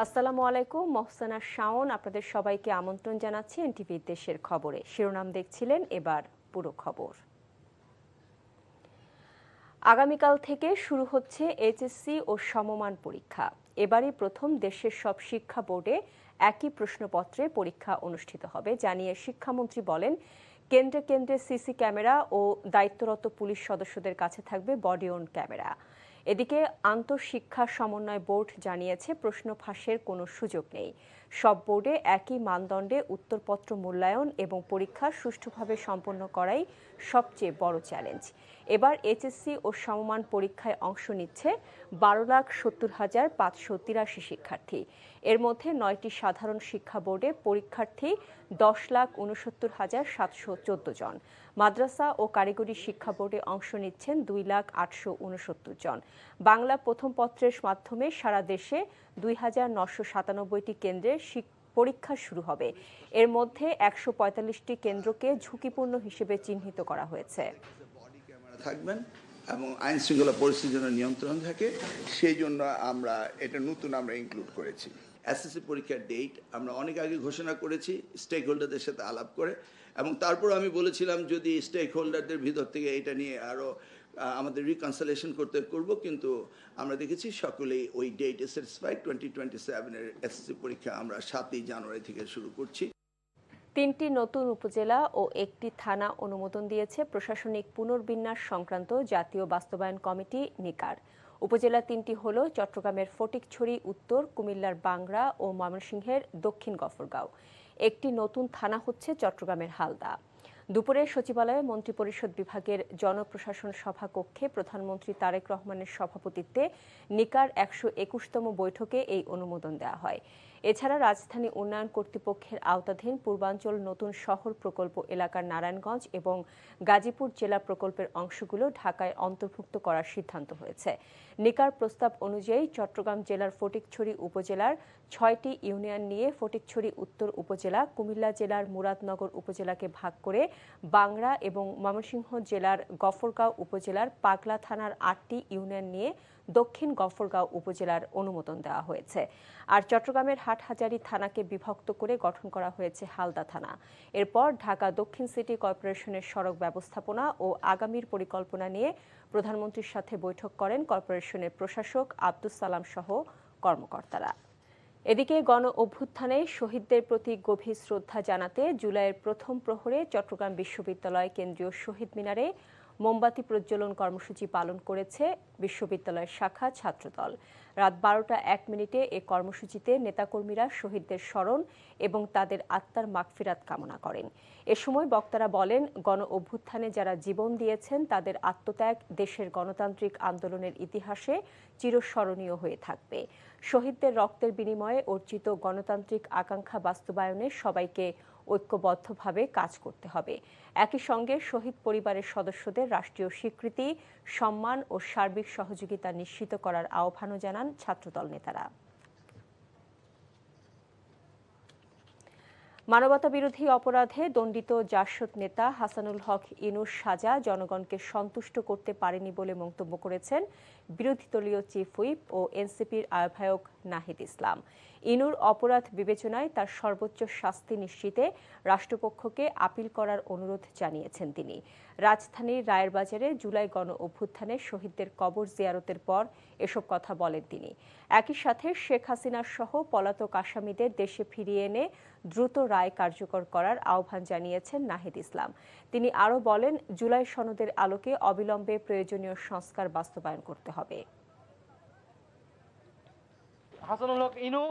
আসসালামু আলাইকুম, মহসানা শাওন আপনাদের সবাইকে আমন্ত্রণ জানাচ্ছি এনটিভি দেশের খবরে। শিরোনাম দেখছিলেন, এবার পুরো খবর। আগামীকাল থেকে শুরু হচ্ছে এইচএসসি ও সমমান পরীক্ষা। এবারই প্রথম দেশের সব শিক্ষা বোর্ডে একই প্রশ্নপত্রে পরীক্ষা অনুষ্ঠিত হবে জানিয়ে শিক্ষামন্ত্রী বলেন, কেন্দ্রে কেন্দ্রে সিসি ক্যামেরা ও দায়িত্বরত পুলিশ সদস্যদের কাছে থাকবে বডি অন ক্যামেরা। এদিকে আন্তঃশিক্ষা সমন্বয় বোর্ড জানিয়েছে, প্রশ্ন ফাঁসের কোনো সুযোগ নেই। সব বোর্ডে একই মানদণ্ডে উত্তরপত্র মূল্যায়ন এবং পরীক্ষা সুষ্ঠুভাবে সম্পন্ন করাই সবচেয়ে বড় চ্যালেঞ্জ। এবার এইচএসসি ও সমমান পরীক্ষায় অংশ নিচ্ছে 12,70,583 শিক্ষার্থী। এর মধ্যে 9টি সাধারণ শিক্ষা বোর্ডে পরীক্ষার্থী 10,69,714 জন। মাদ্রাসা ও কারিগরি শিক্ষা বোর্ডে অংশ নিচ্ছেন 2,869 জন। বাংলা প্রথম পত্রের মাধ্যমে সারা দেশে 2,997টি কেন্দ্রে পরীক্ষা শুরু হবে। এর মধ্যে 145টি কেন্দ্রকে ঝুঁকিপূর্ণ হিসেবে চিহ্নিত করা হয়েছে। থাকবেন এবং আইন শৃঙ্খলা পরিস্থিতির জন্য নিয়ন্ত্রণ থাকে, সেই জন্য আমরা এটা নতুন ইনক্লুড করেছি। এসএসসি পরীক্ষার ডেট আমরা অনেক আগে ঘোষণা করেছি স্টেক হোল্ডারদের সাথে আলাপ করে, এবং তারপর আমি বলেছিলাম যদি স্টেক হোল্ডারদের ভিতর থেকে এটা নিয়ে আরও আমাদের রিকনসিলিয়েশন করব, কিন্তু আমরা দেখেছি সকলেই ওই ডেটে স্যাটিসফাইড। 2027-এর এসএসসি পরীক্ষা আমরা 7ই জানুয়ারি থেকে শুরু করছি। 3টি নতুন উপজেলা ও একটি থানা অনুমোদন দিয়েছে প্রশাসনিক পুনর্বিন্যাস সংক্রান্ত জাতীয় বাস্তবায়ন কমিটি নিকার। উপজেলা 3টি হল চট্টগ্রামের ফটিকছড়ি উত্তর, কুমিল্লার বাংরা ও ময়মনসিংহের দক্ষিণ গফরগাঁও। একটি নতুন থানা হচ্ছে চট্টগ্রামের হালদা। দুপুরে সচিবালয়ে মন্ত্রিপরিষদ বিভাগের জনপ্রশাসন সভা কক্ষে প্রধানমন্ত্রী তারেক রহমানের সভাপতিত্বে নিকার 121তম বৈঠকে এই অনুমোদন দেওয়া হয়। এছাড়া রাজধানী উন্নয়ন কর্তৃপক্ষের আওতাধীন পূর্বাঞ্চল নতুন শহর প্রকল্প এলাকার নারায়ণগঞ্জ এবং গাজীপুর জেলা প্রকল্পের অংশগুলো ঢাকায় অন্তর্ভুক্ত করার সিদ্ধান্ত হয়েছে। নিকার প্রস্তাব অনুযায়ী চট্টগ্রাম জেলার ফটিকছড়ি উপজেলার 6টি ইউনিয়ন নিয়ে ফটিকছড়ি উত্তর উপজেলা, কুমিল্লা জেলার মুরাদনগর উপজেলাকে ভাগ করে বাংরা এবং ময়মনসিংহ জেলার গফরগাঁও উপজেলার পাগলা থানার 8টি ইউনিয়ন নিয়ে দক্ষিণ গফরগাঁও উপজেলার অনুমোদন দেওয়া হয়েছে। আর চট্টগ্রামের হাটহাজারী থানাকে বিভক্ত করে গঠন করা হয়েছে হালদা থানা। এরপর ঢাকা দক্ষিণ সিটি কর্পোরেশনের সড়ক ব্যবস্থাপনা ও আগামীর পরিকল্পনা নিয়ে প্রধানমন্ত্রীর সাথে বৈঠক করেন কর্পোরেশনের প্রশাসক আব্দুস সালাম সহ কর্মকর্তারা। এদিকে গণ অভ্যুত্থানে শহীদদের প্রতি গভীর শ্রদ্ধা জানাতে জুলাইয়ের প্রথম প্রহরে চট্টগ্রাম বিশ্ববিদ্যালয় কেন্দ্রীয় শহীদ মিনারে মোমবাতি প্রজ্বলন কর্মসূচি পালন করেছে বিশ্ববিদ্যালয়ের শাখা ছাত্রদল। রাত 12:01 এ কর্মসূচিতে নেতাকর্মীরা শহীদদের স্মরণ এবং তাদের আত্মার মাগফিরাত কামনা করেন। এ সময় বক্তারা বলেন, গণ অভ্যুত্থানে যারা জীবন দিয়েছেন তাদের আত্মত্যাগ দেশের গণতান্ত্রিক আন্দোলনের ইতিহাসে চিরস্মরণীয় হয়ে থাকবে। শহীদদের রক্তের বিনিময়ে অর্জিত গণতান্ত্রিক আকাঙ্ক্ষা বাস্তবায়নে সবাইকে ঐক্যবদ্ধভাবে কাজ করতে হবে। একই সঙ্গে শহীদ পরিবারের সদস্যদের রাষ্ট্রীয় স্বীকৃতি, সম্মান ও সার্বিক সহযোগিতা নিশ্চিত করার আহ্বানও জানান ছাত্রদল নেতারা। মানবতাবিরোধী অপরাধে দণ্ডিত জাসদ নেতা হাসানুল হক ইনুর সাজা জনগণকে সন্তুষ্ট করতে পারেনি বলে মন্তব্য করেছেন বিরোধী দলীয় চিফ হুইপ ও এনসিপির আহ্বায়ক নাহিদ ইসলাম। ইনুর অপরাধ বিবেচনায় তার সর্বোচ্চ শাস্তি নিশ্চিতে রাষ্ট্রপক্ষকে আপিল করার অনুরোধ জানিয়েছেন তিনি। রাজধানীর রায়েরবাজারে জুলাই গণ অভ্যুত্থানে শহীদদের কবর জিয়ারতের পর এসব কথা বলেন তিনি। একই সাথে শেখ হাসিনা সহ পলাতক আসামিদের দেশে ফিরিয়ে এনে দ্রুত রায় কার্যকর করার আহ্বান জানিয়েছেন নাহিদ ইসলাম। তিনি আরও বলেন, জুলাই সনদের আলোকে অবিলম্বে প্রয়োজনীয় সংস্কার বাস্তবায়ন করতে হবে। হাসানুল হক ইনু,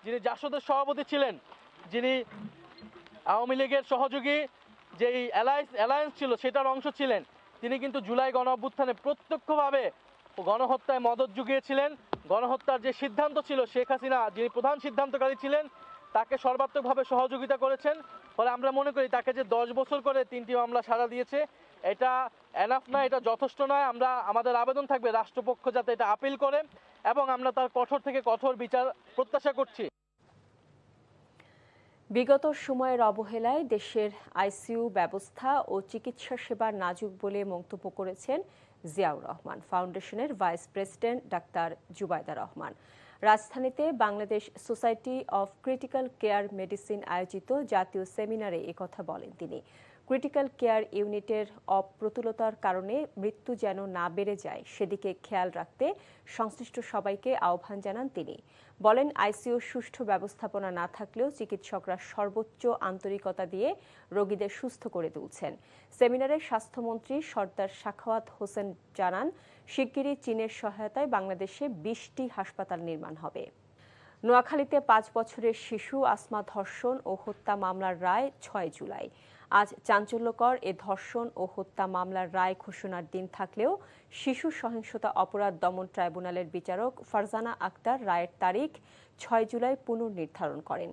যিনি জাসদের সভাপতি ছিলেন, যিনি আওয়ামী লীগের সহযোগী যেই অ্যালায়েন্স ছিল সেটার অংশ ছিলেন, তিনি কিন্তু জুলাই গণ অভ্যুত্থানে প্রত্যক্ষভাবে গণহত্যায় মদদ জুগিয়েছিলেন। গণহত্যার যে সিদ্ধান্ত ছিল, শেখ হাসিনা যিনি প্রধান সিদ্ধান্তকারী ছিলেন, তাকে সর্বাত্মকভাবে সহযোগিতা করেছেন। ফলে আমরা মনে করি তাকে যে 10 বছর করে 3টি মামলা সাজা দিয়েছে, এটা এনাফ নয়, এটা যথেষ্ট নয়। আমাদের আবেদন থাকবে রাষ্ট্রপক্ষ যাতে এটা আপিল করে এবং আমরা তার কঠোর থেকে কঠোর বিচার প্রত্যাশা করছি। বিগত সময়ের অবহেলায় দেশের আইসিইউ ব্যবস্থা ও চিকিৎসা সেবা নাজুক বলে মন্তব্য করেছেন জিয়াউর রহমান ফাউন্ডেশনের ভাইস প্রেসিডেন্ট ডাক্তার জুবাইদা রহমান। রাজধানীতে Bangladesh society of critical care medicine আয়োজিত জাতীয় সেমিনারে একথা বলেন তিনি। ক্রিটিক্যাল কেয়ার ইউনিটের অপ্রতুলতার কারণে মৃত্যু যেন না বেড়ে যায় সেদিকে খেয়াল রাখতে সংশ্লিষ্ট সবাইকে আহ্বান জানান তিনি। বলেন, আইসিইউ সুষ্ঠু ব্যবস্থাপনা না থাকলেও চিকিৎসকরা সর্বোচ্চ আন্তরিকতা দিয়ে রোগীদের সুস্থ করে তুলছেন। সেমিনারে স্বাস্থ্যমন্ত্রী সর্দার সাখাওয়াত হোসেন জানান, শিগগিরই চীনের সহায়তায় বাংলাদেশে 20টি হাসপাতাল নির্মাণ হবে। নোয়াখালীতে 5 বছরের শিশু আসমা ধর্ষণ ও হত্যা মামলার রায় 6 জুলাই। আজ চাঞ্চল্যকর এ ধর্ষণ ও হত্যা মামলার রায় ঘোষণার দিন থাকলেও শিশু সহিংসতা অপরাধ দমন ট্রাইব্যুনালের বিচারক ফারজানা আক্তার রায়ের তারিখ 6 জুলাই পুনর্নির্ধারণ করেন।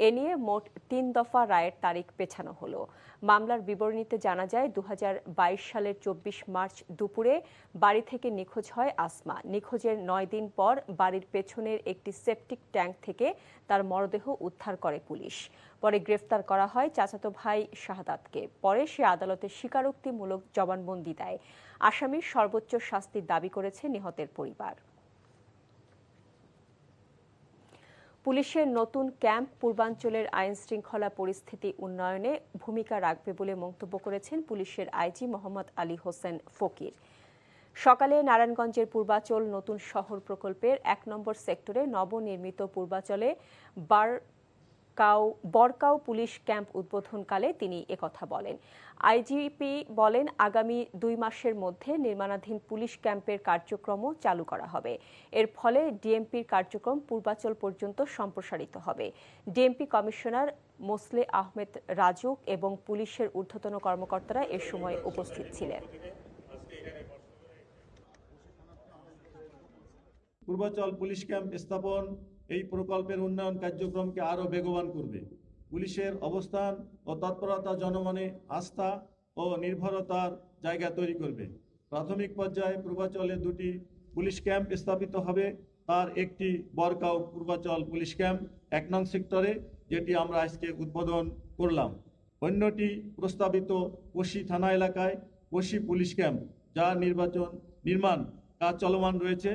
এ নিয়ে মোট 3 দফা রায়ের তারিখ পেছানো হলো। মামলার বিবরণীতে জানা যায়, 2022 সালের 24 মার্চ দুপুরে বাড়ি থেকে নিখোঁজ হয় আসমা। নিখোঁজের 9 দিন পর বাড়ির পেছনের একটি সেপটিক ট্যাঙ্ক থেকে তার মরদেহ উদ্ধার করে পুলিশ। পরে গ্রেফতার করা হয় চাচাতো ভাই শাহাদাতকে। পরে সে আদালতে স্বীকারোক্তিমূলক জবানবন্দি দেয়। আসামির সর্বোচ্চ শাস্তির দাবি করেছে নিহতের পরিবার। পুলিশের নতুন ক্যাম্প পূর্বাঞ্চলের আইন শৃঙ্খলা পরিস্থিতি উন্নয়নে ভূমিকা রাখবে বলে মন্তব্য করেছেন পুলিশের আইজি মোহাম্মদ আলী হোসেন ফকির। সকালে নারায়ণগঞ্জের পূর্বাচল নতুন শহর প্রকল্পের 1 নম্বর সেক্টরে নবনির্মিত পূর্বাচলে বরকাও পুলিশ ক্যাম্প উদ্বোধনকালে তিনি একথা বলেন। আইজিপি বলেন, আগামী 2 মাসের মধ্যে নির্মাণাধীন পুলিশ ক্যাম্পের কার্যক্রমও চালু করা হবে। এর ফলে ডিএমপির কার্যক্রম পূর্বাচল পর্যন্ত সম্প্রসারিত হবে। DMP commissioner Moseley Ahmed RAJUK এবং পুলিশের ঊর্ধ্বতন কর্মকর্তারা এ সময় উপস্থিত ছিলেন। পূর্বাচল পুলিশ ক্যাম্প স্থাপন এই প্রকল্পের উন্নয়ন কার্যক্রমকে আরও বেগবান করবে। পুলিশের অবস্থান ও তৎপরতা জনমনে আস্থা ও নির্ভরতার জায়গা তৈরি করবে। প্রাথমিক পর্যায়ে পূর্বাচলে 2টি পুলিশ ক্যাম্প স্থাপিত হবে। তার একটি বরকাও পূর্বাচল পুলিশ ক্যাম্প 1 নং সেক্টরে, যেটি আমরা আজকে উদ্বোধন করলাম। অন্যটি প্রস্তাবিত কোশি থানা এলাকায় কোশি পুলিশ ক্যাম্প, যার নির্মাণ কাজ চলমান রয়েছে।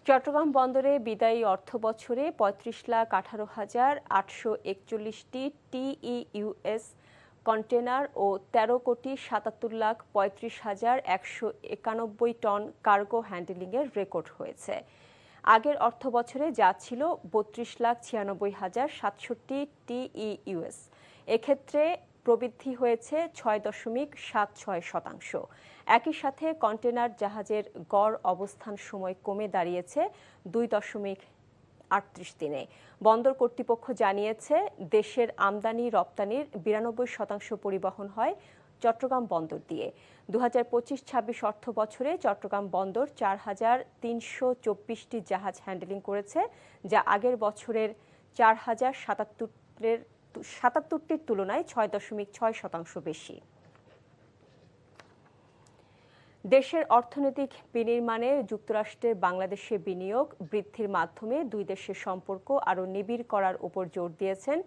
চট্টগ্রাম বন্দরে বিদায়ী অর্থ বছরে 35,18,841টি TEUS কন্টেনার ও 13,77,35,191 টন কার্গো হ্যান্ডেলিংয়ের রেকর্ড হয়েছে। আগের অর্থ বছরে যা ছিল 32,96,067 TEUS। এক্ষেত্রে প্রবৃদ্ধি হয়েছে 6.76%। একই সাথে কন্টেনার জাহাজের গড় অবস্থান সময় কমে দাঁড়িয়েছে 2.38 দিনে। বন্দর কর্তৃপক্ষ জানিয়েছে, দেশের আমদানি রপ্তানির 92% পরিবহন হয় চট্টগ্রাম বন্দর দিয়ে। 2025-26 অর্থ বছরে চট্টগ্রাম বন্দর 4,324টি জাহাজ হ্যান্ডেলিং করেছে, যা আগের বছরের 4,077টির তুলনায় 6.6% বেশি। দেশের অর্থনৈতিক বিনির্মাণে যুক্তরাষ্ট্রের বাংলাদেশে বিনিয়োগ বৃদ্ধির মাধ্যমে 2 দেশের সম্পর্ক আরও নিবিড় করার উপর জোর দিয়েছেন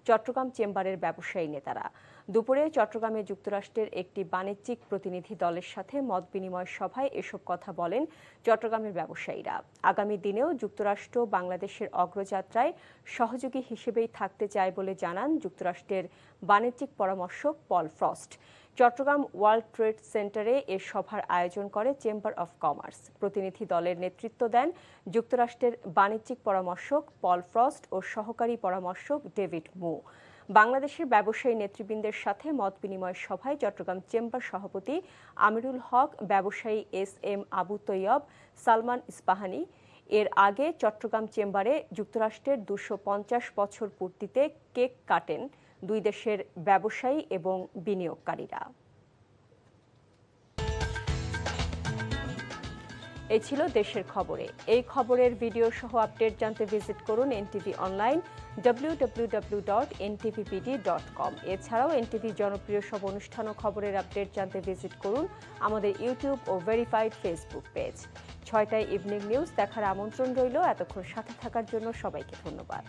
চট্টগ্রাম চেম্বারের ব্যবসায়ী নেতারা। দুপুরে চট্টগ্রামে যুক্তরাষ্ট্রের একটি বাণিজ্যিক প্রতিনিধি দলের সাথে মত বিনিময় সভায় এসব কথা বলেন চট্টগ্রামের ব্যবসায়ীরা। আগামী দিনেও যুক্তরাষ্ট্র বাংলাদেশের অগ্রযাত্রায় সহযোগী হিসেবেই থাকতে চায় বলে জানান যুক্তরাষ্ট্রের বাণিজ্যিক পরামর্শক পল ফ্রস্ট। চট্টগ্রাম ওয়ার্ল্ড ট্রেড সেন্টারে এ সভার আয়োজন করে চেম্বার অব কমার্স। প্রতিনিধি দলের নেতৃত্ব দেন যুক্তরাষ্ট্রের বাণিজ্যিক পরামর্শক পল ফ্রস্ট ও সহকারী পরামর্শক ডেভিড মু। বাংলাদেশের ব্যবসায়ী নেতৃবৃন্দের সাথে মত বিনিময় সভায় চট্টগ্রাম চেম্বার সভাপতি আমিরুল হক, ব্যবসায়ী SM আবু তৈয়ব, সালমান ইস্পাহানি। এর আগে চট্টগ্রাম চেম্বারে যুক্তরাষ্ট্রের 250 বছর পূর্তিতে কেক কাটেন 2 দেশের ব্যবসায়ী এবং বিনিয়োগকারীরা। এই ছিল দেশের খবরে। এই খবরের ভিডিও সহ আপডেট জানতে ভিজিট করুন NTV অনলাইন www.ntvpd.com। এছাড়াও NTV জনপ্রিয় সব অনুষ্ঠান ও খবরের আপডেট জানতে ভিজিট করুন আমাদের ইউটিউব ও ভেরিফাইড ফেসবুক পেজ। 6টায় ইভিনিং নিউজ দেখার আমন্ত্রণ রইল। এতক্ষণ সাথে থাকার জন্য সবাইকে ধন্যবাদ।